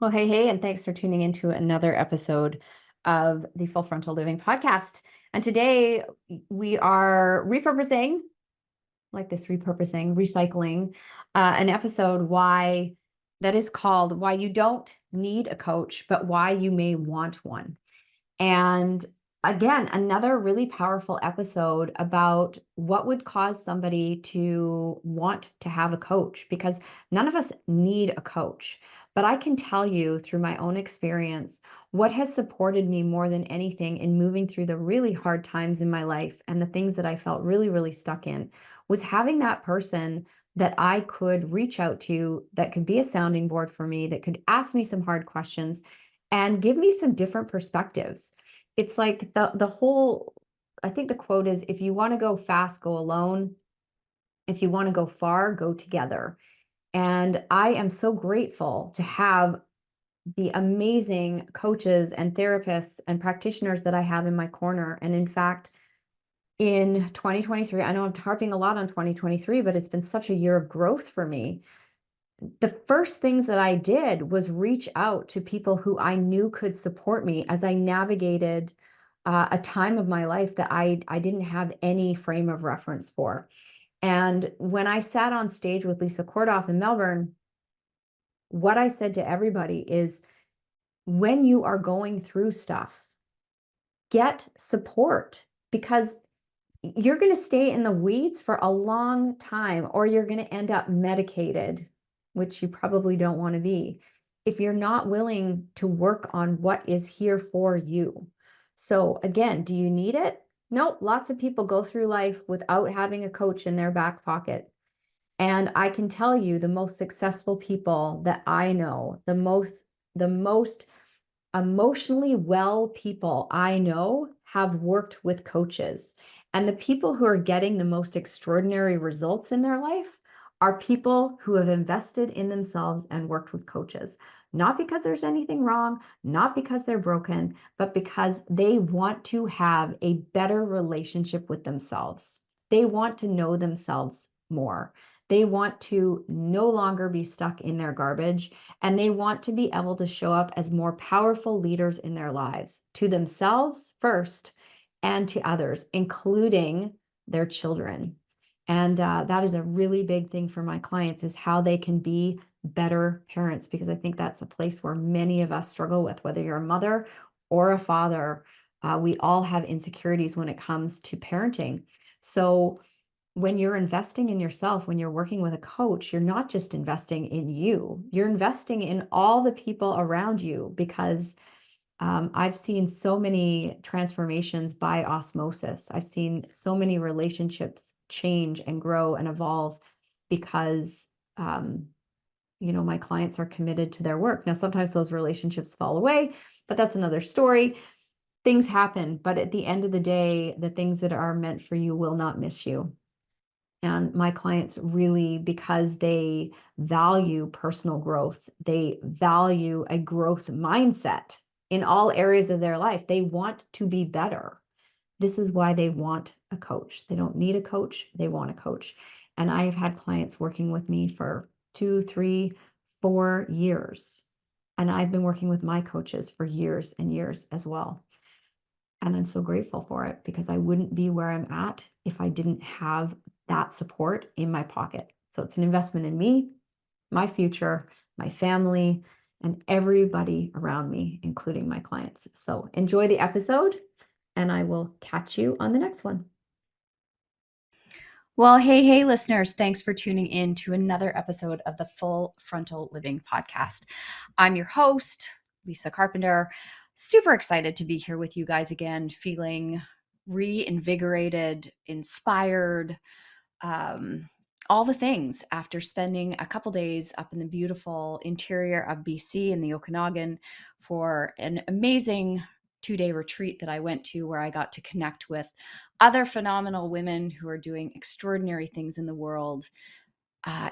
Well, hey, and thanks for tuning into another episode of the Full Frontal Living podcast. And today we are repurposing, recycling, an episode that is called Why You Don't Need a Coach, but Why You May Want One. And again, another really powerful episode about what would cause somebody to want to have a coach, because none of us need a coach. But I can tell you through my own experience, what has supported me more than anything in moving through the really hard times in my life and the things that I felt really, really stuck in was having that person that I could reach out to, that could be a sounding board for me, that could ask me some hard questions and give me some different perspectives. It's like the whole, I think the quote is, if you want to go fast, go alone. If you want to go far, go together. And I am so grateful to have the amazing coaches and therapists and practitioners that I have in my corner. And in fact, in 2023, I know I'm harping a lot on 2023, but it's been such a year of growth for me. The first things that I did was reach out to people who I knew could support me as I navigated a time of my life that I didn't have any frame of reference for. And when I sat on stage with Lisa Carpenter in Melbourne, what I said to everybody is, when you are going through stuff, get support, because you're going to stay in the weeds for a long time, or you're going to end up medicated, which you probably don't want to be, if you're not willing to work on what is here for you. So again, do you need it? Nope. Lots of people go through life without having a coach in their back pocket. And I can tell you, the most successful people that I know, the most emotionally well people I know have worked with coaches. And the people who are getting the most extraordinary results in their life are people who have invested in themselves and worked with coaches. Not because there's anything wrong, not because they're broken, but because they want to have a better relationship with themselves. They want to know themselves more. They want to no longer be stuck in their garbage, and they want to be able to show up as more powerful leaders in their lives, to themselves first and to others, including their children. And that is a really big thing for my clients, is how they can be better parents, because I think that's a place where many of us struggle with, whether you're a mother or a father. We all have insecurities when it comes to parenting. So when you're investing in yourself, when you're working with a coach, you're not just investing in you, you're investing in all the people around you, because I've seen so many transformations by osmosis. I've seen so many relationships change and grow and evolve because, my clients are committed to their work. Now, sometimes those relationships fall away, but that's another story. Things happen, but at the end of the day, the things that are meant for you will not miss you. And my clients really, because they value personal growth, they value a growth mindset in all areas of their life. They want to be better. This is why they want a coach. They don't need a coach, they want a coach. And I have had clients working with me for 2, 3, 4 years. And I've been working with my coaches for years and years as well. And I'm so grateful for it, because I wouldn't be where I'm at if I didn't have that support in my pocket. So it's an investment in me, my future, my family, and everybody around me, including my clients. So enjoy the episode, and I will catch you on the next one. Well, hey, listeners, thanks for tuning in to another episode of the Full Frontal Living podcast. I'm your host, Lisa Carpenter. Super excited to be here with you guys again, feeling reinvigorated, inspired, all the things after spending a couple days up in the beautiful interior of BC in the Okanagan for an amazing 2-day retreat that I went to, where I got to connect with other phenomenal women who are doing extraordinary things in the world.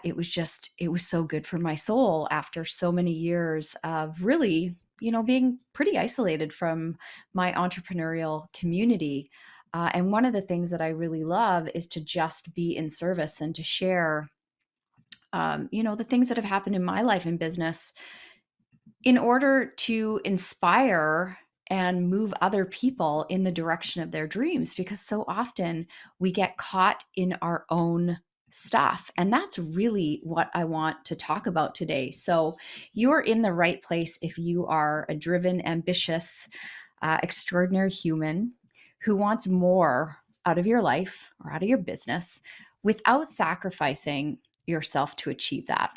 It was so good for my soul after so many years of really, being pretty isolated from my entrepreneurial community. And one of the things that I really love is to just be in service and to share, the things that have happened in my life in business, in order to inspire and move other people in the direction of their dreams, because so often we get caught in our own stuff. And that's really what I want to talk about today. So, you're in the right place if you are a driven, ambitious, extraordinary human who wants more out of your life or out of your business without sacrificing yourself to achieve that.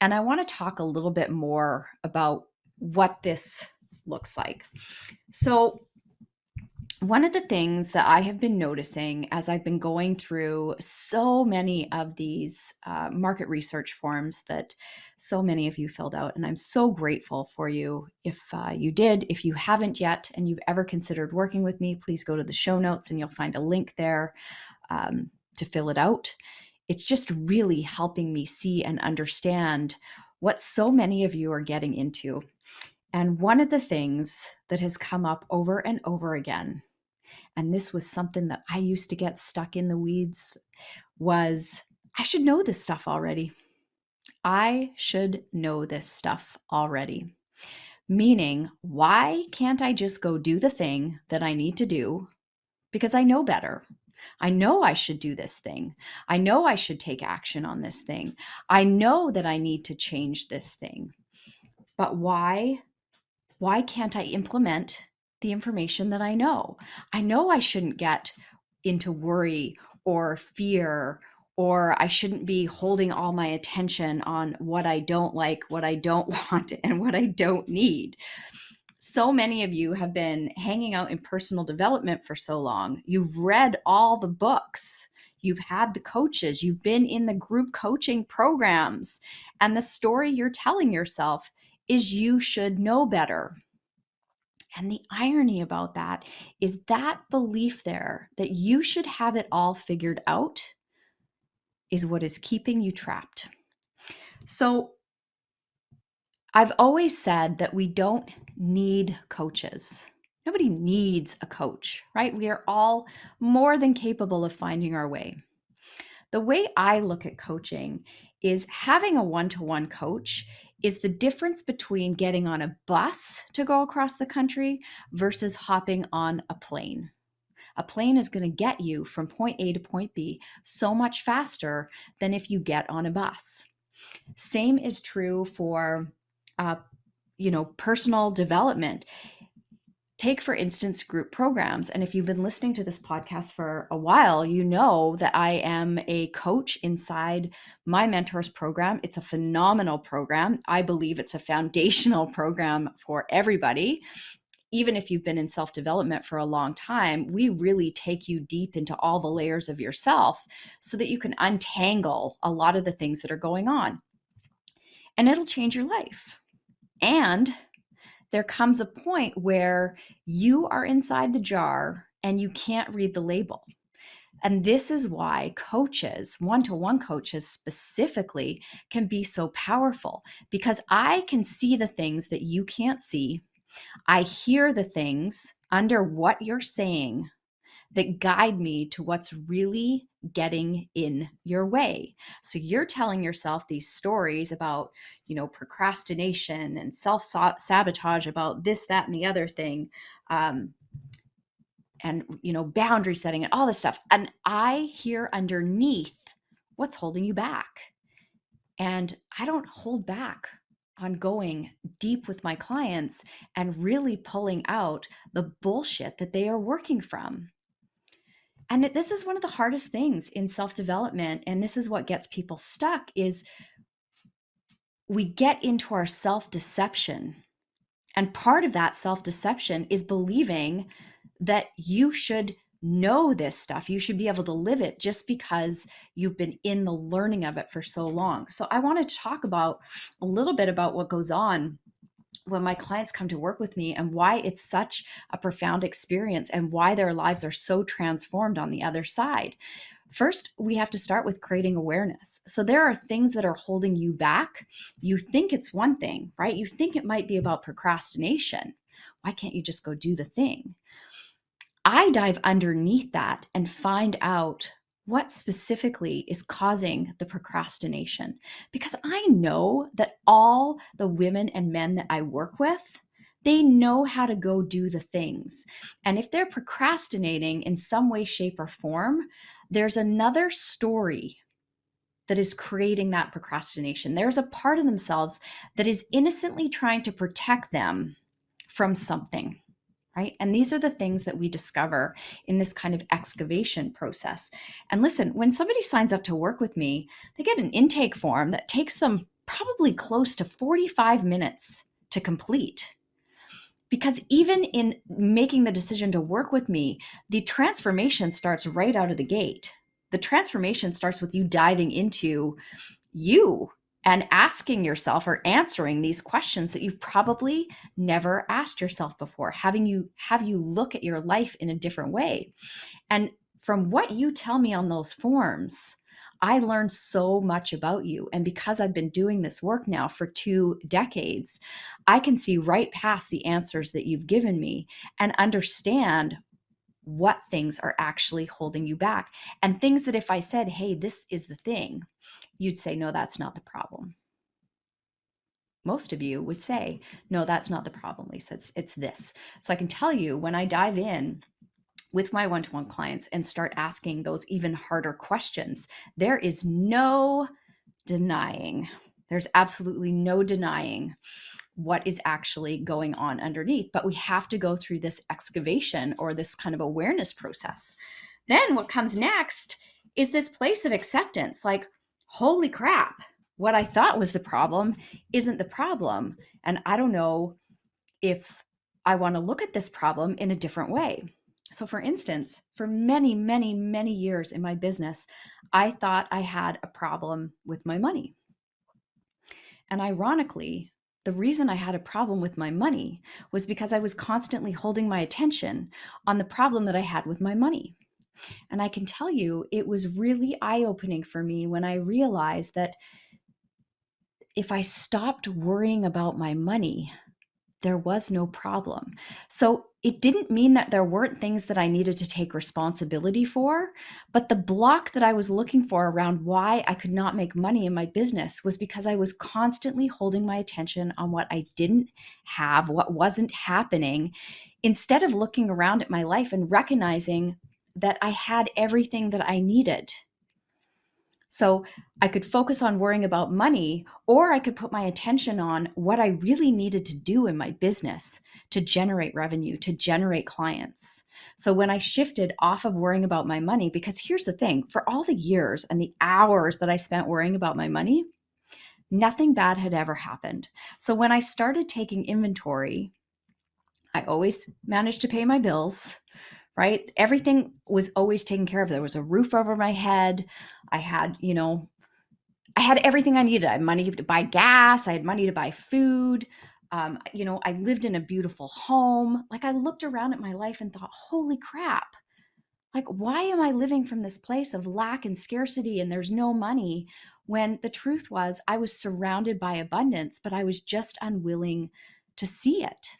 And I want to talk a little bit more about what this looks like. So, one of the things that I have been noticing as I've been going through so many of these market research forms that so many of you filled out, and I'm so grateful for you if you did. If you haven't yet and you've ever considered working with me, please go to the show notes and you'll find a link there to fill it out. It's just really helping me see and understand what so many of you are getting into. And one of the things that has come up over and over again, and this was something that I used to get stuck in the weeds, was I should know this stuff already. I should know this stuff already. Meaning, why can't I just go do the thing that I need to do because I know better? I know I should do this thing. I know I should take action on this thing. I know that I need to change this thing. But why can't I implement the information that I know? I know I shouldn't get into worry or fear, or I shouldn't be holding all my attention on what I don't like, what I don't want, and what I don't need. So many of you have been hanging out in personal development for so long. You've read all the books. You've had the coaches. You've been in the group coaching programs. And the story you're telling yourself is you should know better. And the irony about that is that belief there that you should have it all figured out is what is keeping you trapped. So I've always said that we don't need coaches. Nobody needs a coach, right? We are all more than capable of finding our way. The way I look at coaching is having a one-to-one coach is the difference between getting on a bus to go across the country versus hopping on a plane. A plane is going to get you from point A to point B so much faster than if you get on a bus. Same is true for personal development. Take, for instance, group programs. And if you've been listening to this podcast for a while, you know that I am a coach inside my mentors program. It's a phenomenal program. I believe it's a foundational program for everybody. Even if you've been in self-development for a long time, we really take you deep into all the layers of yourself so that you can untangle a lot of the things that are going on. And it'll change your life. And there comes a point where you are inside the jar and you can't read the label. And this is why coaches, one-to-one coaches specifically, can be so powerful, because I can see the things that you can't see. I hear the things under what you're saying that guide me to what's really getting in your way. So you're telling yourself these stories about, procrastination and self-sabotage about this, that, and the other thing. And boundary setting and all this stuff. And I hear underneath what's holding you back. And I don't hold back on going deep with my clients and really pulling out the bullshit that they are working from. And this is one of the hardest things in self-development, and this is what gets people stuck, is we get into our self-deception. And part of that self-deception is believing that you should know this stuff. You should be able to live it just because you've been in the learning of it for so long. So I want to talk about a little bit about what goes on when my clients come to work with me and why it's such a profound experience and why their lives are so transformed on the other side. First, we have to start with creating awareness. So there are things that are holding you back. You think it's one thing, right? You think it might be about procrastination. Why can't you just go do the thing? I dive underneath that and find out what specifically is causing the procrastination? Because I know that all the women and men that I work with, they know how to go do the things. And if they're procrastinating in some way, shape, or form, there's another story that is creating that procrastination. There's a part of themselves that is innocently trying to protect them from something, right? And these are the things that we discover in this kind of excavation process. And listen, when somebody signs up to work with me, they get an intake form that takes them probably close to 45 minutes to complete. Because even in making the decision to work with me, the transformation starts right out of the gate. The transformation starts with you diving into you and asking yourself or answering these questions that you've probably never asked yourself before, having you look at your life in a different way. And from what you tell me on those forms, I learned so much about you. And because I've been doing this work now for 2 decades, I can see right past the answers that you've given me and understand what things are actually holding you back. And things that if I said, hey, this is the thing, you'd say, no, that's not the problem. Most of you would say, no, that's not the problem, Lisa. It's this. So I can tell you when I dive in with my one-to-one clients and start asking those even harder questions, there is no denying. There's absolutely no denying what is actually going on underneath. But we have to go through this excavation or this kind of awareness process. Then what comes next is this place of acceptance. Like, holy crap, what I thought was the problem isn't the problem. And I don't know if I want to look at this problem in a different way. So, for instance, for many, many, many years in my business, I thought I had a problem with my money. And ironically, the reason I had a problem with my money was because I was constantly holding my attention on the problem that I had with my money. And I can tell you, it was really eye-opening for me when I realized that if I stopped worrying about my money, there was no problem. So it didn't mean that there weren't things that I needed to take responsibility for, but the block that I was looking for around why I could not make money in my business was because I was constantly holding my attention on what I didn't have, what wasn't happening, instead of looking around at my life and recognizing that I had everything that I needed. So I could focus on worrying about money, or I could put my attention on what I really needed to do in my business to generate revenue, to generate clients. So when I shifted off of worrying about my money, because here's the thing, for all the years and the hours that I spent worrying about my money, nothing bad had ever happened. So when I started taking inventory, I always managed to pay my bills, right? Everything was always taken care of. There was a roof over my head. I had, I had everything I needed. I had money to buy gas. I had money to buy food. I lived in a beautiful home. Like I looked around at my life and thought, holy crap. Like, why am I living from this place of lack and scarcity and there's no money when the truth was I was surrounded by abundance, but I was just unwilling to see it.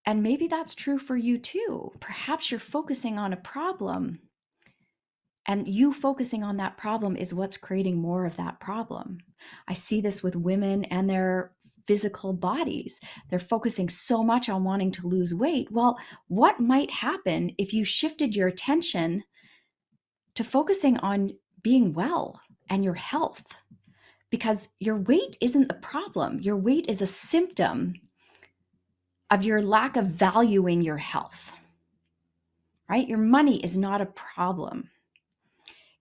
And maybe that's true for you too. Perhaps you're focusing on a problem, and you focusing on that problem is what's creating more of that problem. I see this with women and their physical bodies. They're focusing so much on wanting to lose weight. Well, what might happen if you shifted your attention to focusing on being well and your health? Because your weight isn't the problem. Your weight is a symptom of your lack of valuing your health, right? Your money is not a problem.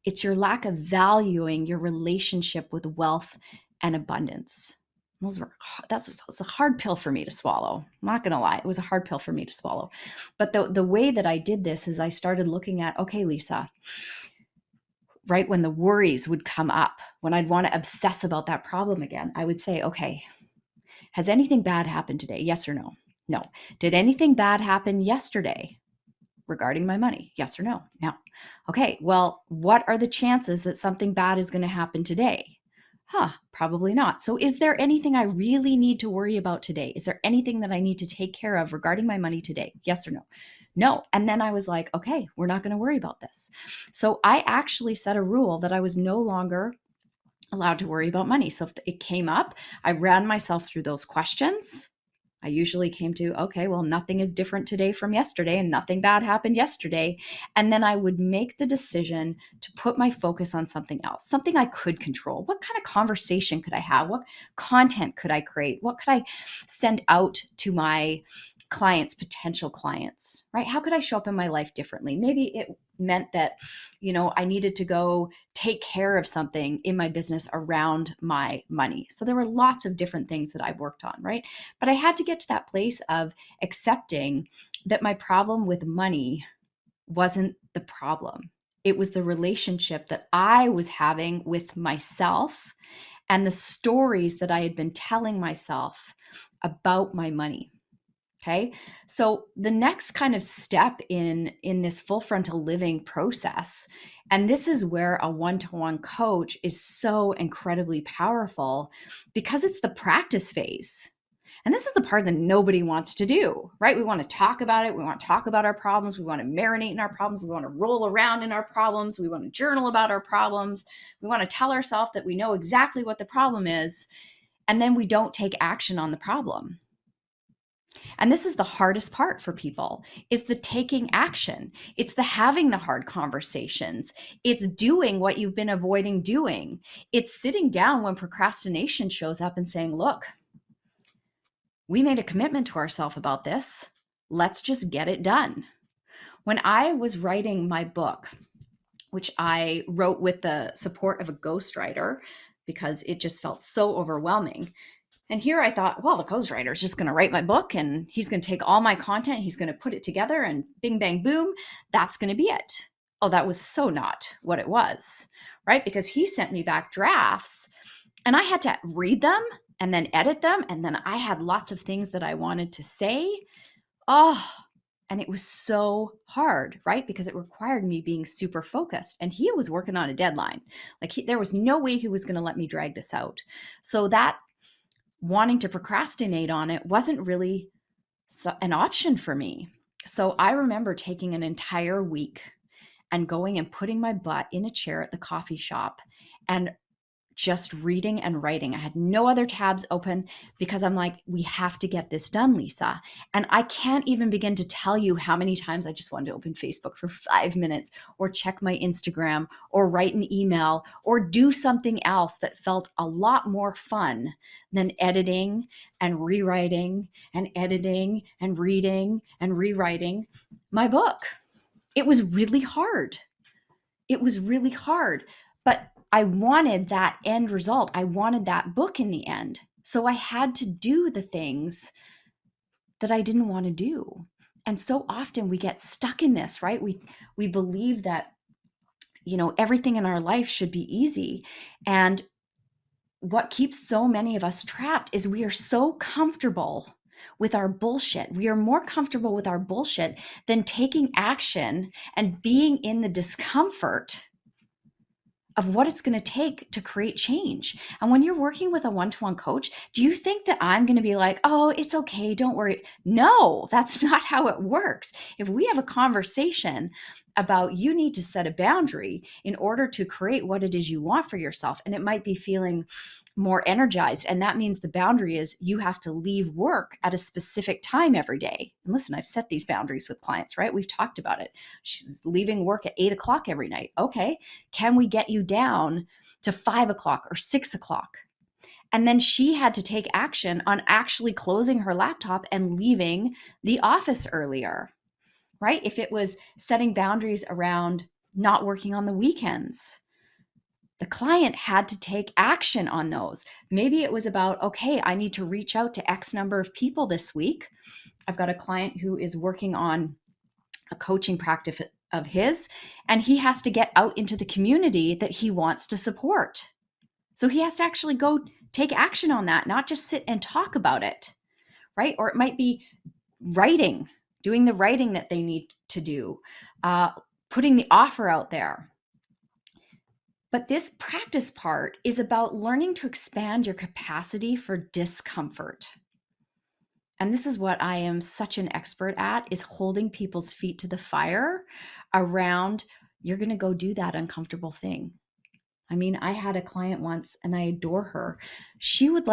It's your lack of valuing your relationship with wealth and abundance. That was a hard pill for me to swallow. I'm not going to lie. It was a hard pill for me to swallow. But the way that I did this is I started looking at, okay, Lisa, right when the worries would come up, when I'd want to obsess about that problem again, I would say, okay, has anything bad happened today? Yes or no? No. Did anything bad happen yesterday regarding my money? Yes or no? No. Okay, well, what are the chances that something bad is going to happen today? Probably not. So is there anything I really need to worry about today? Is there anything that I need to take care of regarding my money today? Yes or no? No. And then I was like, okay, we're not going to worry about this. So I actually set a rule that I was no longer allowed to worry about money. So if it came up, I ran myself through those questions. I usually came to, okay, well, nothing is different today from yesterday and nothing bad happened yesterday. And then I would make the decision to put my focus on something else, something I could control. What kind of conversation could I have? What content could I create? What could I send out to my clients, potential clients, right? How could I show up in my life differently? Maybe it meant that, I needed to go take care of something in my business around my money. So there were lots of different things that I've worked on, right? But I had to get to that place of accepting that my problem with money wasn't the problem. It was the relationship that I was having with myself and the stories that I had been telling myself about my money. Okay. So the next kind of step in this full frontal living process, and this is where a one-to-one coach is so incredibly powerful because it's the practice phase. And this is the part that nobody wants to do, right? We want to talk about it. We want to talk about our problems. We want to marinate in our problems. We want to roll around in our problems. We want to journal about our problems. We want to tell ourselves that we know exactly what the problem is. And then we don't take action on the problem. And this is the hardest part for people, is the taking action. It's the having the hard conversations. It's doing what you've been avoiding doing. It's sitting down when procrastination shows up and saying, look, we made a commitment to ourselves about this. Let's just get it done. When I was writing my book, which I wrote with the support of a ghostwriter because it just felt so overwhelming. And here I thought, well, the ghostwriter is just going to write my book and he's going to take all my content, he's going to put it together and bing, bang, boom, that's going to be it. Oh, that was so not what it was, right? Because he sent me back drafts and I had to read them and then edit them. And then I had lots of things that I wanted to say. Oh, and it was so hard, right? Because it required me being super focused. And he was working on a deadline. There was no way he was going to let me drag this out. So that wanting to procrastinate on it wasn't really an option for me. So I remember taking an entire week and going and putting my butt in a chair at the coffee shop and just reading and writing. I had no other tabs open because I'm like, we have to get this done, Lisa. And I can't even begin to tell you how many times I just wanted to open Facebook for 5 minutes or check my Instagram or write an email or do something else that felt a lot more fun than editing and rewriting and editing and reading and rewriting my book. It was really hard. It was really hard. But I wanted that end result. I wanted that book in the end. So I had to do the things that I didn't want to do. And so often we get stuck in this, right? We believe that, everything in our life should be easy. And what keeps so many of us trapped is we are so comfortable with our bullshit. We are more comfortable with our bullshit than taking action and being in the discomfort of what it's going to take to create change. And when you're working with a one-to-one coach, do you think that I'm going to be like, oh, it's okay, don't worry? No, that's not how it works. If we have a conversation about you need to set a boundary in order to create what it is you want for yourself, and it might be feeling more energized. And that means the boundary is you have to leave work at a specific time every day. And listen, I've set these boundaries with clients, right? We've talked about it. She's leaving work at 8 o'clock every night. Okay, can we get you down to 5 o'clock or 6 o'clock? And then she had to take action on actually closing her laptop and leaving the office earlier, right? If it was setting boundaries around not working on the weekends, the client had to take action on those. Maybe it was about, okay, I need to reach out to X number of people this week. I've got a client who is working on a coaching practice of his, and he has to get out into the community that he wants to support. So he has to actually go take action on that, not just sit and talk about it, right? Or it might be writing, doing the writing that they need to do, putting the offer out there. But this practice part is about learning to expand your capacity for discomfort. and this is what I am such an expert at, is holding people's feet to the fire around, you're going to go do that uncomfortable thing. I mean, I had a client once and I adore her. She would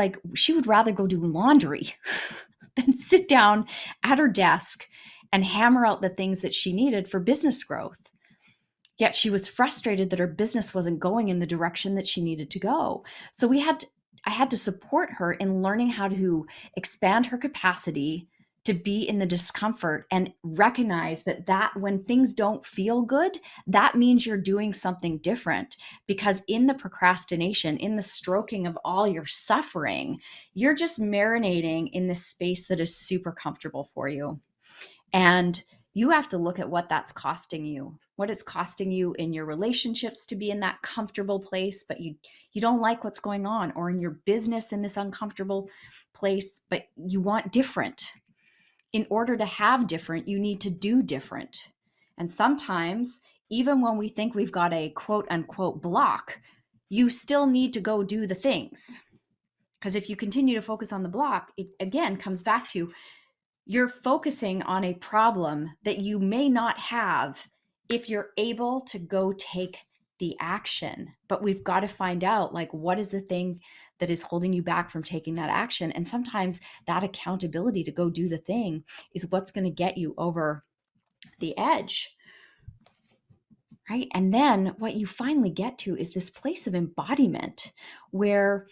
rather go do laundry than sit down at her desk and hammer out the things that she needed for business growth. Yet she was frustrated that her business wasn't going in the direction that she needed to go. So I had to support her in learning how to expand her capacity to be in the discomfort and recognize that when things don't feel good, that means you're doing something different. Because in the procrastination, in the stroking of all your suffering, you're just marinating in this space that is super comfortable for you. And you have to look at what that's costing you, what it's costing you in your relationships to be in that comfortable place, but you don't like what's going on, or in your business in this uncomfortable place, but you want different. In order to have different, you need to do different. And sometimes, even when we think we've got a quote unquote block, you still need to go do the things. Because if you continue to focus on the block, it again comes back to, you're focusing on a problem that you may not have if you're able to go take the action. But we've got to find out, like, what is the thing that is holding you back from taking that action? And sometimes that accountability to go do the thing is what's going to get you over the edge. Right. And then what you finally get to is this place of embodiment where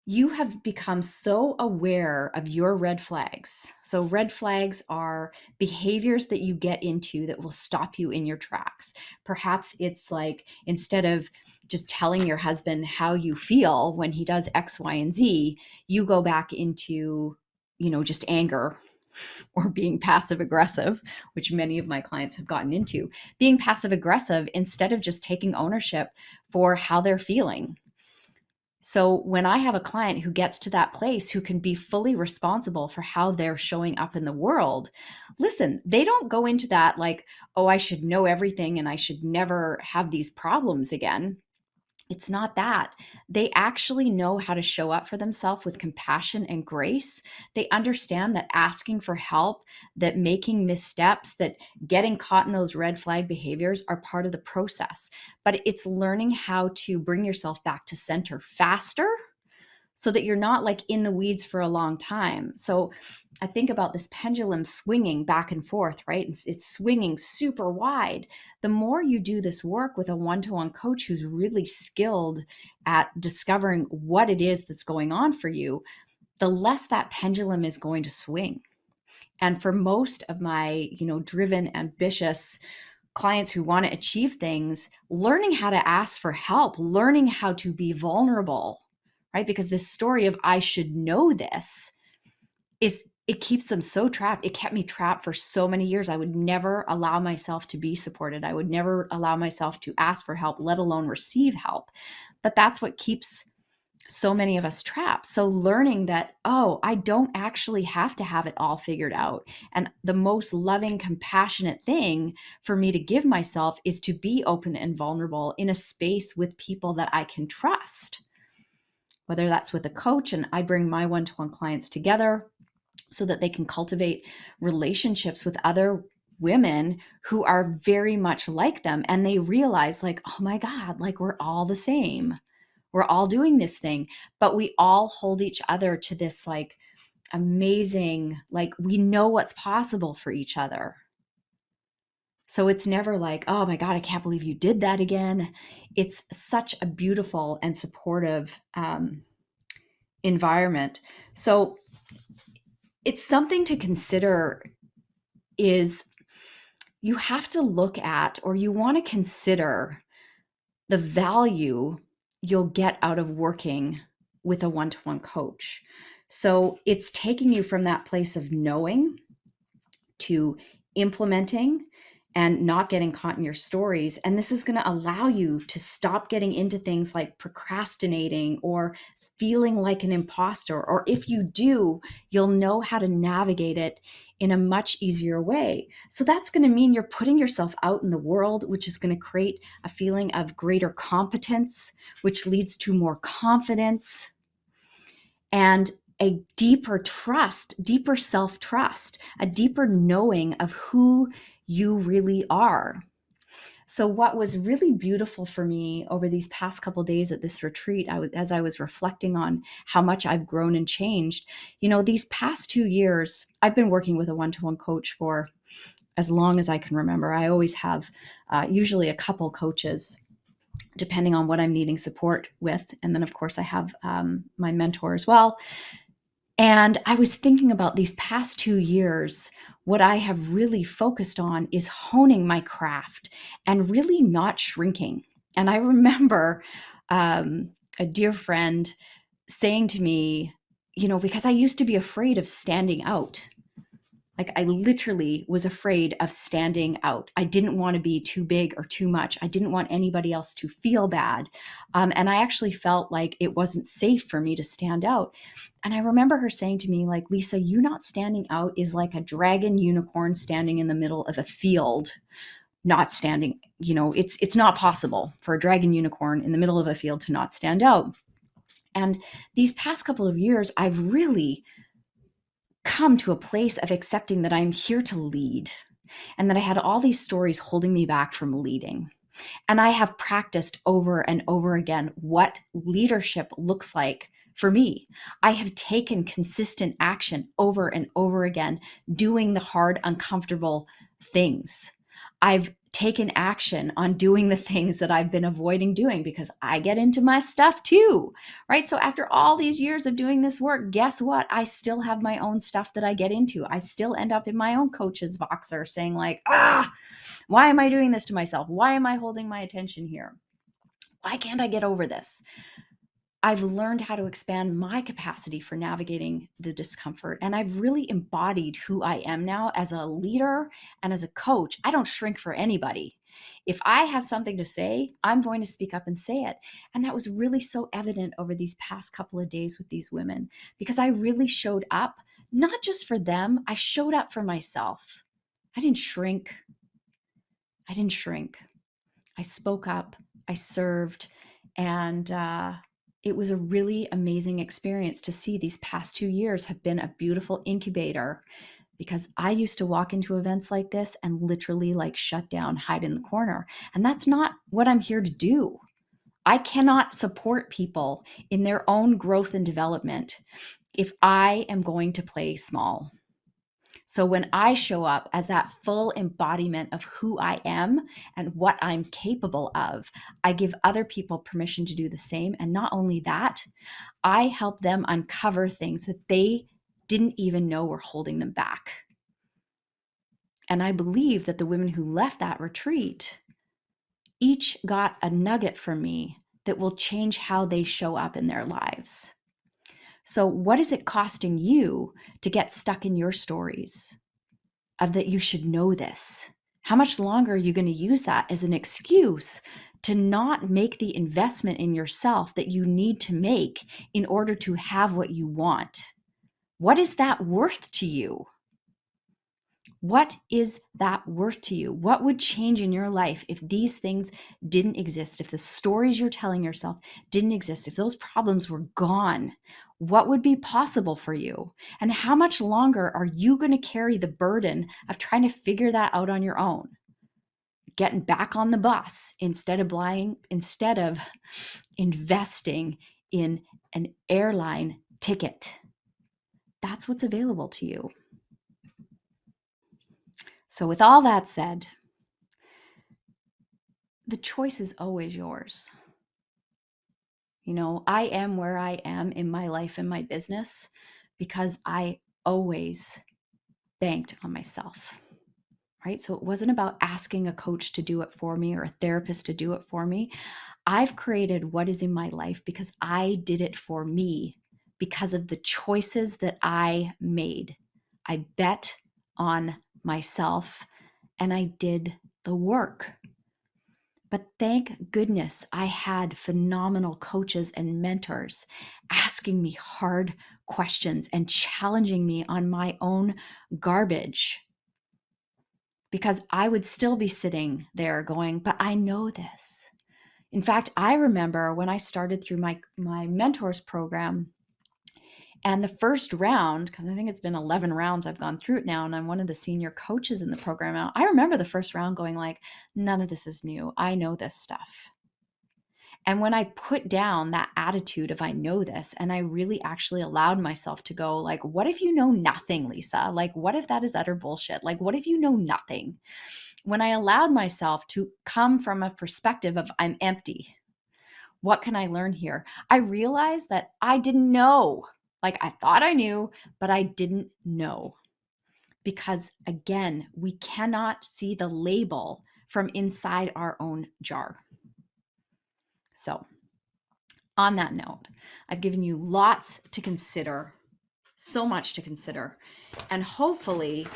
you have become so aware of your red flags. So, red flags are behaviors that you get into that will stop you in your tracks. Perhaps it's like, instead of just telling your husband how you feel when he does X, Y, and Z, you go back into, just anger or being passive aggressive, which many of my clients have gotten into. Being passive aggressive instead of just taking ownership for how they're feeling. So when I have a client who gets to that place, who can be fully responsible for how they're showing up in the world, listen, they don't go into that like, oh, I should know everything and I should never have these problems again. It's not that. They actually know how to show up for themselves with compassion and grace. They understand that asking for help, that making missteps, that getting caught in those red flag behaviors are part of the process. But it's learning how to bring yourself back to center faster so that you're not like in the weeds for a long time. So I think about this pendulum swinging back and forth, right? It's swinging super wide. The more you do this work with a one-to-one coach who's really skilled at discovering what it is that's going on for you, the less that pendulum is going to swing. And for most of my, driven, ambitious clients who want to achieve things, learning how to ask for help, learning how to be vulnerable, right? Because this story of I should know this it keeps them so trapped. It kept me trapped for so many years. I would never allow myself to be supported. I would never allow myself to ask for help, let alone receive help. But that's what keeps so many of us trapped. So learning that, oh, I don't actually have to have it all figured out. And the most loving, compassionate thing for me to give myself is to be open and vulnerable in a space with people that I can trust, whether that's with a coach. And I bring my one-to-one clients together so that they can cultivate relationships with other women who are very much like them. And they realize, like, oh my God, like, we're all the same. We're all doing this thing, but we all hold each other to this like amazing, like, we know what's possible for each other. So it's never like, oh my God, I can't believe you did that again. It's such a beautiful and supportive environment. So it's something to consider, is you have to look at, or you want to consider, the value you'll get out of working with a one-to-one coach. So it's taking you from that place of knowing to implementing and not getting caught in your stories. And this is going to allow you to stop getting into things like procrastinating or feeling like an imposter. Or if you do, you'll know how to navigate it in a much easier way. So that's going to mean you're putting yourself out in the world, which is going to create a feeling of greater competence, which leads to more confidence. And a deeper trust, deeper self-trust, a deeper knowing of who you really are. So what was really beautiful for me over these past couple of days at this retreat, as I was reflecting on how much I've grown and changed, these past 2 years, I've been working with a one-to-one coach for as long as I can remember. I always have usually a couple coaches depending on what I'm needing support with. And then, of course, I have my mentor as well. And I was thinking about these past 2 years, what I have really focused on is honing my craft and really not shrinking. And I remember a dear friend saying to me, because I used to be afraid of standing out. Like I literally was afraid of standing out. I didn't want to be too big or too much. I didn't want anybody else to feel bad. And I actually felt like it wasn't safe for me to stand out. And I remember her saying to me, like, Lisa, you not standing out is like a dragon unicorn standing in the middle of a field, not standing, it's not possible for a dragon unicorn in the middle of a field to not stand out. And these past couple of years, I've really come to a place of accepting that I'm here to lead and that I had all these stories holding me back from leading. And I have practiced over and over again what leadership looks like for me. I have taken consistent action over and over again, doing the hard, uncomfortable things. I've taken action on doing the things that I've been avoiding doing because I get into my stuff too, right? So after all these years of doing this work, guess what? I still have my own stuff that I get into. I still end up in my own coach's Voxer saying like, why am I doing this to myself? Why am I holding my attention here? Why can't I get over this? I've learned how to expand my capacity for navigating the discomfort. And I've really embodied who I am now as a leader and as a coach. I don't shrink for anybody. If I have something to say, I'm going to speak up and say it. And that was really so evident over these past couple of days with these women, because I really showed up, not just for them, I showed up for myself. I didn't shrink. I spoke up, I served, and it was a really amazing experience to see. These past 2 years have been a beautiful incubator, because I used to walk into events like this and literally like shut down, hide in the corner. And that's not what I'm here to do. I cannot support people in their own growth and development if I am going to play small. So when I show up as that full embodiment of who I am and what I'm capable of, I give other people permission to do the same. And not only that, I help them uncover things that they didn't even know were holding them back. And I believe that the women who left that retreat each got a nugget from me that will change how they show up in their lives. So what is it costing you to get stuck in your stories of that you should know this? How much longer are you going to use that as an excuse to not make the investment in yourself that you need to make in order to have what you want? What is that worth to you? What is that worth to you? What would change in your life if these things didn't exist? If the stories you're telling yourself didn't exist, if those problems were gone, what would be possible for you? And how much longer are you going to carry the burden of trying to figure that out on your own? Getting back on the bus instead of investing in an airline ticket. That's what's available to you. So with all that said, the choice is always yours. I am where I am in my life and my business because I always banked on myself, right? So it wasn't about asking a coach to do it for me or a therapist to do it for me. I've created what is in my life because I did it for me, because of the choices that I made. I bet on myself and I did the work. But thank goodness I had phenomenal coaches and mentors asking me hard questions and challenging me on my own garbage, because I would still be sitting there going, but I know this. In fact, I remember when I started through my mentors program, And the first round, because I think it's been 11 rounds I've gone through it now, and I'm one of the senior coaches in the program now. I remember the first round going like, none of this is new. I know this stuff. And when I put down that attitude of I know this, and I really actually allowed myself to go like, what if you know nothing, Lisa? Like, what if that is utter bullshit? Like, what if you know nothing? When I allowed myself to come from a perspective of I'm empty, what can I learn here? I realized that I didn't know. Like I thought I knew, but I didn't know. Because again, we cannot see the label from inside our own jar. So, on that note, I've given you lots to consider, so much to consider. And hopefully,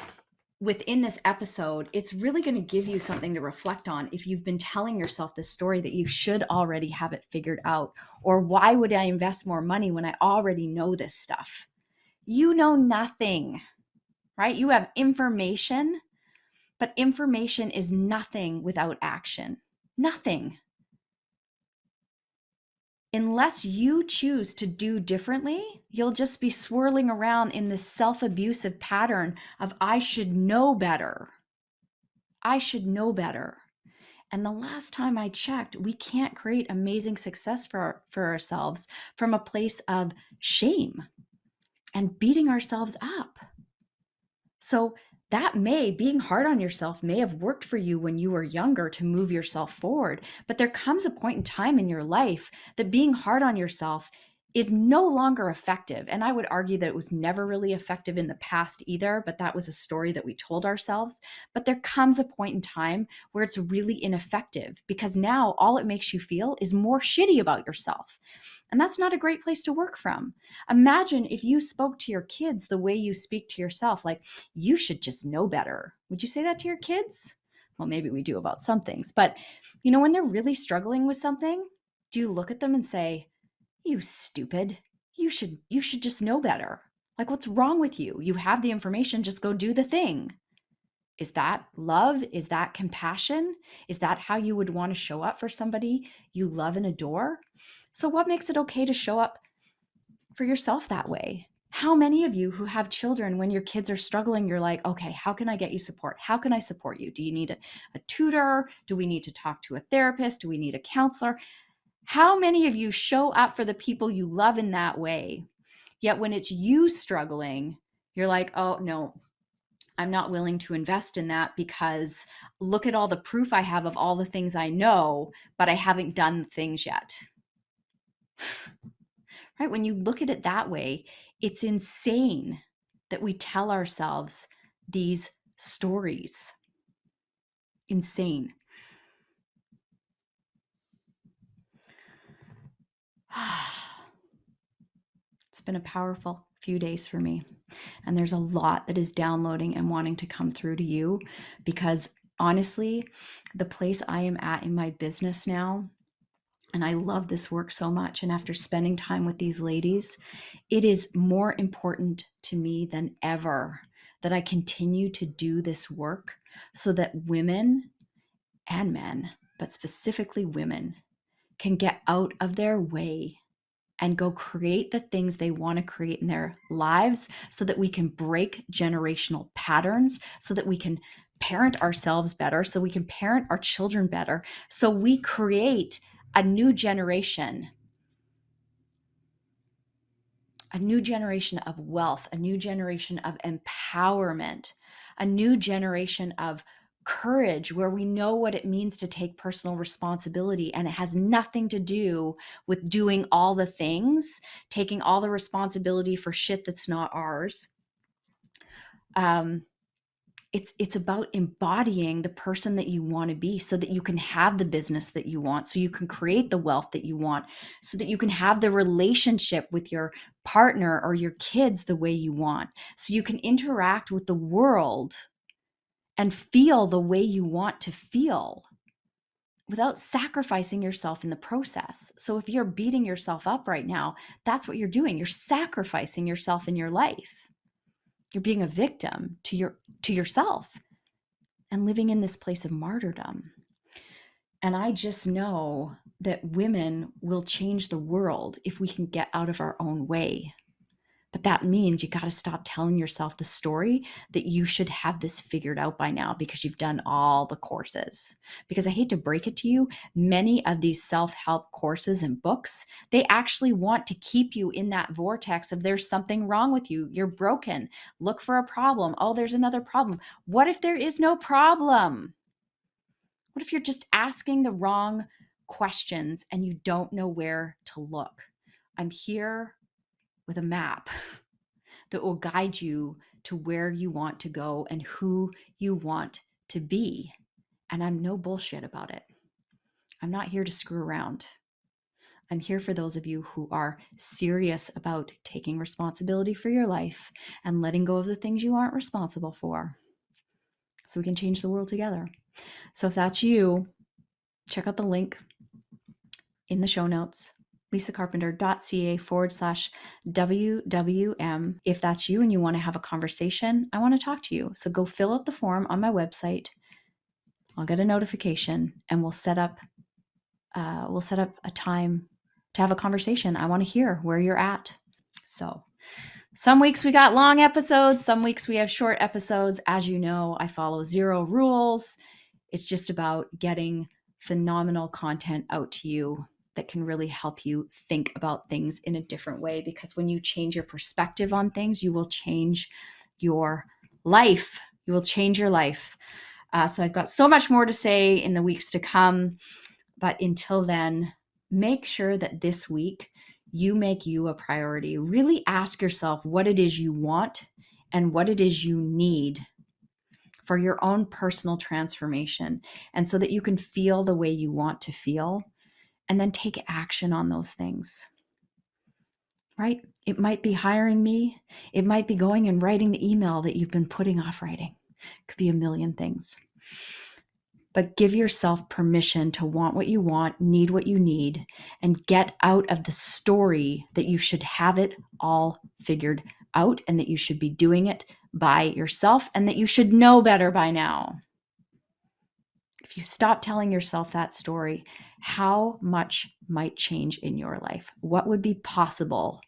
within this episode, it's really going to give you something to reflect on if you've been telling yourself this story that you should already have it figured out. Or why would I invest more money when I already know this stuff? You know nothing, right? You have information, but information is nothing without action. Nothing. Unless you choose to do differently, you'll just be swirling around in this self-abusive pattern of I should know better. I should know better. And the last time I checked, we can't create amazing success for ourselves from a place of shame and beating ourselves up. So being hard on yourself may have worked for you when you were younger to move yourself forward. But there comes a point in time in your life that being hard on yourself is no longer effective. And I would argue that it was never really effective in the past either, but that was a story that we told ourselves. But there comes a point in time where it's really ineffective because now all it makes you feel is more shitty about yourself. And that's not a great place to work from. Imagine if you spoke to your kids the way you speak to yourself, like, you should just know better. Would you say that to your kids? Well, maybe we do about some things, but when they're really struggling with something, do you look at them and say, you stupid, you should just know better. Like, what's wrong with you? You have the information, just go do the thing. Is that love? Is that compassion? Is that how you would want to show up for somebody you love and adore? So what makes it okay to show up for yourself that way? How many of you who have children, when your kids are struggling, you're like, okay, how can I get you support? How can I support you? Do you need a tutor? Do we need to talk to a therapist? Do we need a counselor? How many of you show up for the people you love in that way? Yet when it's you struggling, you're like, oh, no, I'm not willing to invest in that because look at all the proof I have of all the things I know, but I haven't done the things yet. Right? When you look at it that way, it's insane that we tell ourselves these stories. Insane. It's been a powerful few days for me. And there's a lot that is downloading and wanting to come through to you because honestly, the place I am at in my business now, and I love this work so much. And after spending time with these ladies, it is more important to me than ever that I continue to do this work so that women and men, but specifically women, can get out of their way and go create the things they want to create in their lives so that we can break generational patterns, so that we can parent ourselves better, so we can parent our children better, so we create a new generation of wealth, a new generation of empowerment, a new generation of courage where we know what it means to take personal responsibility. And it has nothing to do with doing all the things, taking all the responsibility for shit that's not ours. It's about embodying the person that you want to be so that you can have the business that you want, so you can create the wealth that you want, so that you can have the relationship with your partner or your kids the way you want, so you can interact with the world and feel the way you want to feel without sacrificing yourself in the process. So if you're beating yourself up right now, that's what you're doing. You're sacrificing yourself in your life. You're being a victim to yourself and living in this place of martyrdom. And I just know that women will change the world if we can get out of our own way. But that means you got to stop telling yourself the story that you should have this figured out by now because you've done all the courses. Because I hate to break it to you, many of these self-help courses and books, they actually want to keep you in that vortex of there's something wrong with you. You're broken. Look for a problem. Oh, there's another problem. What if there is no problem? What if you're just asking the wrong questions and you don't know where to look? I'm here with a map that will guide you to where you want to go and who you want to be. And I'm no bullshit about it. I'm not here to screw around. I'm here for those of you who are serious about taking responsibility for your life and letting go of the things you aren't responsible for so we can change the world together. So if that's you, check out the link in the show notes, lisacarpenter.ca/WWM. If that's you and you want to have a conversation, I want to talk to you. So go fill out the form on my website. I'll get a notification and we'll set up a time to have a conversation. I want to hear where you're at. So some weeks we got long episodes, some weeks we have short episodes. As you know, I follow 0 rules. It's just about getting phenomenal content out to you that can really help you think about things in a different way. Because when you change your perspective on things, you will change your life. You will change your life. So I've got so much more to say in the weeks to come. But until then, make sure that this week you make you a priority. Really ask yourself what it is you want and what it is you need for your own personal transformation, and so that you can feel the way you want to feel and then take action on those things, right? It might be hiring me. It might be going and writing the email that you've been putting off writing. It could be a million things. But give yourself permission to want what you want, need what you need, and get out of the story that you should have it all figured out and that you should be doing it by yourself and that you should know better by now. If you stop telling yourself that story, how much might change in your life? What would be possible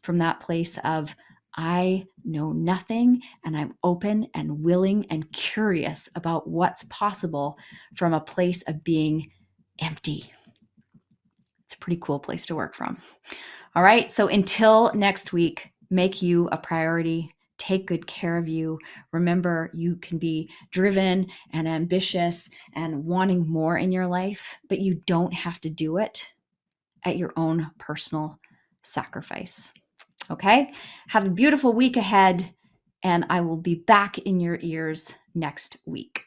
from that place of, I know nothing and I'm open and willing and curious about what's possible, from a place of being empty? It's a pretty cool place to work from. All right. So until next week, make you a priority. Take good care of you. Remember, you can be driven and ambitious and wanting more in your life, but you don't have to do it at your own personal sacrifice. Okay? Have a beautiful week ahead, and I will be back in your ears next week.